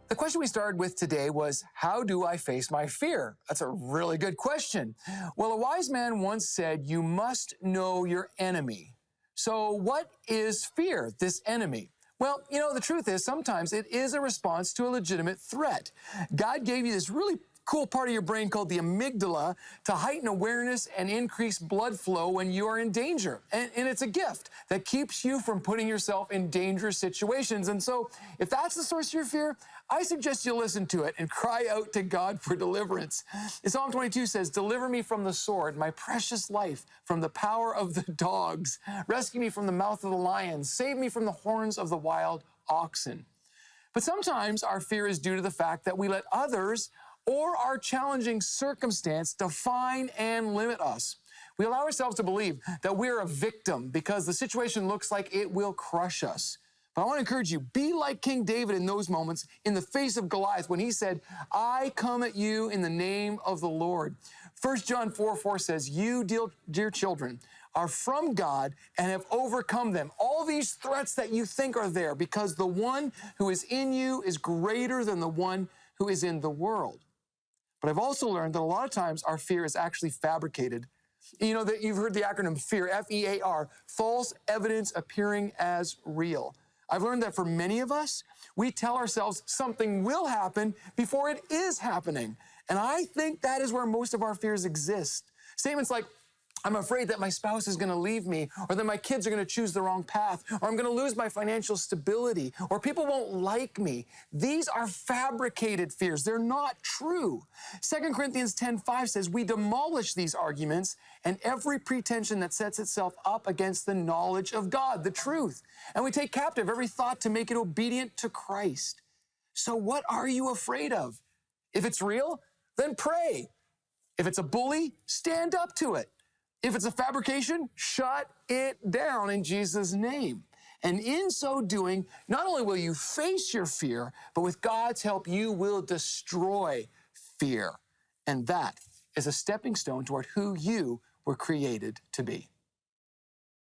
The question we started with today was, how do I face my fear? That's a really good question. Well, a wise man once said, you must know your enemy. So what is fear, this enemy? Well, the truth is sometimes it is a response to a legitimate threat. God gave you this really cool part of your brain called the amygdala to heighten awareness and increase blood flow when you are in danger. And it's a gift that keeps you from putting yourself in dangerous situations. And so if that's the source of your fear, I suggest you listen to it and cry out to God for deliverance. Psalm 22 says, deliver me from the sword, my precious life, from the power of the dogs. Rescue me from the mouth of the lion. Save me from the horns of the wild oxen. But sometimes our fear is due to the fact that we let others or our challenging circumstance define and limit us. We allow ourselves to believe that we're a victim because the situation looks like it will crush us. But I want to encourage you, be like King David in those moments in the face of Goliath when he said, I come at you in the name of the Lord. 1 John 4:4 says, you, dear children, are from God and have overcome them. All these threats that you think are there because the one who is in you is greater than the one who is in the world. But I've also learned that a lot of times our fear is actually fabricated. That you've heard the acronym FEAR, F-E-A-R, false evidence appearing as real. I've learned that for many of us, we tell ourselves something will happen before it is happening. And I think that is where most of our fears exist. Statements like, I'm afraid that my spouse is going to leave me, or that my kids are going to choose the wrong path, or I'm going to lose my financial stability, or people won't like me. These are fabricated fears. They're not true. 2 Corinthians 10:5 says, we demolish these arguments and every pretension that sets itself up against the knowledge of God, the truth. And we take captive every thought to make it obedient to Christ. So what are you afraid of? If it's real, then pray. If it's a bully, stand up to it. If it's a fabrication, shut it down in Jesus' name. And in so doing, not only will you face your fear, but with God's help, you will destroy fear. And that is a stepping stone toward who you were created to be.